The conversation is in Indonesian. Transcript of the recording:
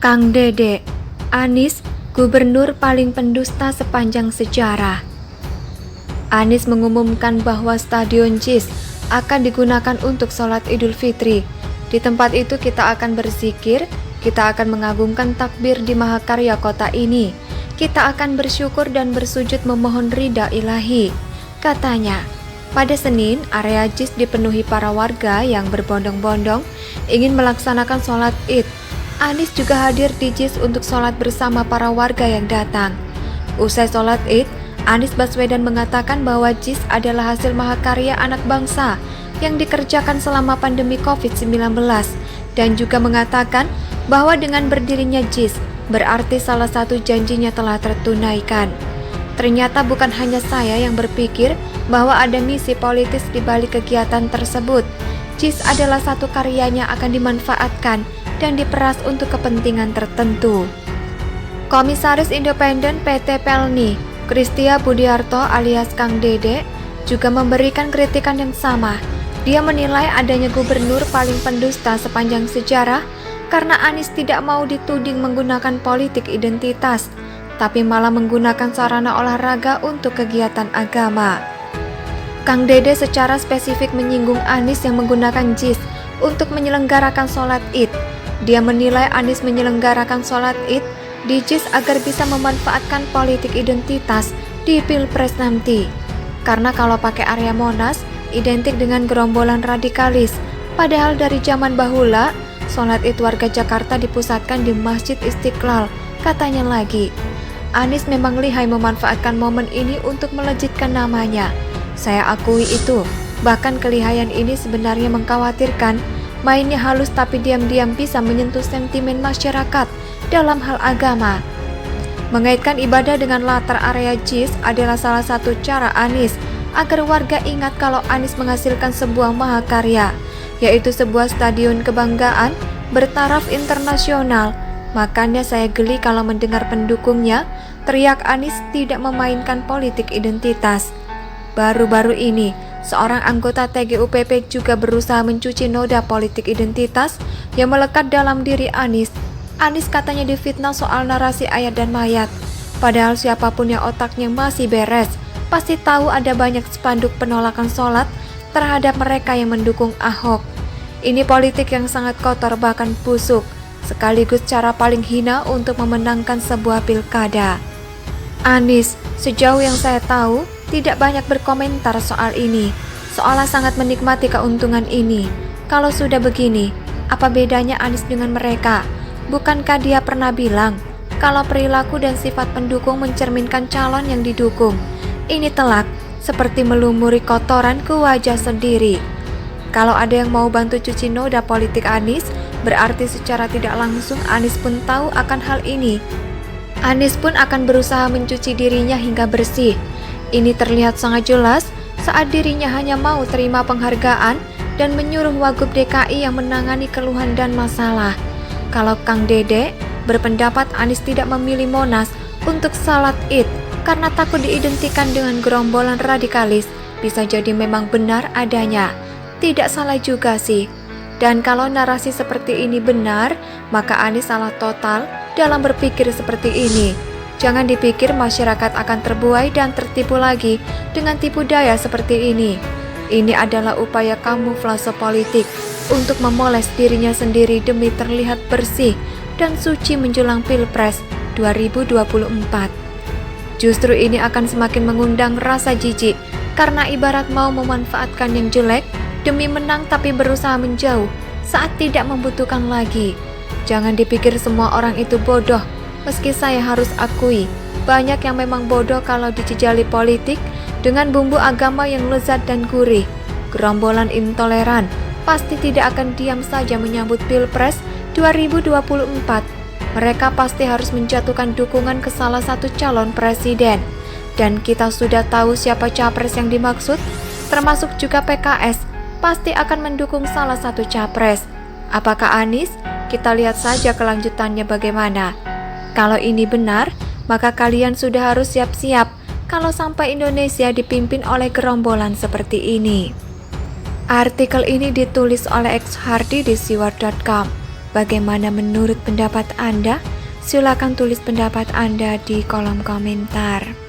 Kang Dede, Anies, gubernur paling pendusta sepanjang sejarah. Anies mengumumkan bahwa Stadion JIS akan digunakan untuk sholat Idul Fitri. Di tempat itu kita akan berzikir, kita akan mengagungkan takbir di mahakarya kota ini. Kita akan bersyukur dan bersujud memohon ridha ilahi, katanya. Pada Senin, area JIS dipenuhi para warga yang berbondong-bondong ingin melaksanakan sholat Id. Anies juga hadir di JIS untuk sholat bersama para warga yang datang. Usai sholat Id, Anies Baswedan mengatakan bahwa JIS adalah hasil mahakarya anak bangsa yang dikerjakan selama pandemi COVID-19 dan juga mengatakan bahwa dengan berdirinya JIS berarti salah satu janjinya telah tertunaikan. Ternyata bukan hanya saya yang berpikir bahwa ada misi politis di balik kegiatan tersebut. JIS adalah satu karyanya akan dimanfaatkan dan diperas untuk kepentingan tertentu. Komisaris Independen PT Pelni, Kristia Budiarto alias Kang Dede, juga memberikan kritikan yang sama. Dia menilai adanya gubernur paling pendusta sepanjang sejarah karena Anies tidak mau dituding menggunakan politik identitas, tapi malah menggunakan sarana olahraga untuk kegiatan agama. Kang Dede secara spesifik menyinggung Anies yang menggunakan JIS untuk menyelenggarakan sholat Id. Dia menilai Anies menyelenggarakan sholat Id di JIS agar bisa memanfaatkan politik identitas di Pilpres nanti. Karena kalau pakai area Monas, identik dengan gerombolan radikalis. Padahal dari zaman bahula, sholat Id warga Jakarta dipusatkan di Masjid Istiqlal, katanya lagi. Anies memang lihai memanfaatkan momen ini untuk melejitkan namanya. Saya akui itu. Bahkan kelihayan ini sebenarnya mengkhawatirkan. Mainnya halus tapi diam-diam bisa menyentuh sentimen masyarakat dalam hal agama. Mengaitkan ibadah dengan latar area JIS adalah salah satu cara Anies agar warga ingat kalau Anies menghasilkan sebuah mahakarya, yaitu sebuah stadion kebanggaan bertaraf internasional. Makanya saya geli kalau mendengar pendukungnya teriak Anies tidak memainkan politik identitas. Baru-baru ini, seorang anggota TGUPP juga berusaha mencuci noda politik identitas yang melekat dalam diri Anies. Anies katanya difitnah soal narasi ayat dan mayat. Padahal siapapun yang otaknya masih beres, pasti tahu ada banyak spanduk penolakan sholat terhadap mereka yang mendukung Ahok. Ini politik yang sangat kotor bahkan busuk, sekaligus cara paling hina untuk memenangkan sebuah pilkada. Anies, sejauh yang saya tahu, tidak banyak berkomentar soal ini, seolah sangat menikmati keuntungan ini. Kalau sudah begini, apa bedanya Anies dengan mereka? Bukankah dia pernah bilang kalau perilaku dan sifat pendukung mencerminkan calon yang didukung? Ini telak, seperti melumuri kotoran ke wajah sendiri. Kalau ada yang mau bantu cuci noda politik Anies, berarti secara tidak langsung Anies pun tahu akan hal ini. Anies pun akan berusaha mencuci dirinya hingga bersih. Ini terlihat sangat jelas saat dirinya hanya mau terima penghargaan dan menyuruh Wagub DKI yang menangani keluhan dan masalah. Kalau Kang Dede berpendapat Anies tidak memilih Monas untuk salat Id karena takut diidentikan dengan gerombolan radikalis, bisa jadi memang benar adanya. Tidak salah juga sih. Dan kalau narasi seperti ini benar, maka Anies salah total dalam berpikir seperti ini. Jangan dipikir masyarakat akan terbuai dan tertipu lagi dengan tipu daya seperti ini. Ini adalah upaya kamuflase politik untuk memoles dirinya sendiri demi terlihat bersih dan suci menjelang Pilpres 2024. Justru ini akan semakin mengundang rasa jijik karena ibarat mau memanfaatkan yang jelek demi menang tapi berusaha menjauh saat tidak membutuhkan lagi. Jangan dipikir semua orang itu bodoh. Meski saya harus akui, banyak yang memang bodoh kalau dijejali politik dengan bumbu agama yang lezat dan gurih. Gerombolan intoleran pasti tidak akan diam saja menyambut Pilpres 2024. Mereka pasti harus menjatuhkan dukungan ke salah satu calon presiden. Dan kita sudah tahu siapa capres yang dimaksud, termasuk juga PKS, pasti akan mendukung salah satu capres. Apakah Anies? Kita lihat saja kelanjutannya bagaimana. Kalau ini benar, maka kalian sudah harus siap-siap kalau sampai Indonesia dipimpin oleh gerombolan seperti ini. Artikel ini ditulis oleh X Hardy di siwar.com. Bagaimana menurut pendapat Anda? Silakan tulis pendapat Anda di kolom komentar.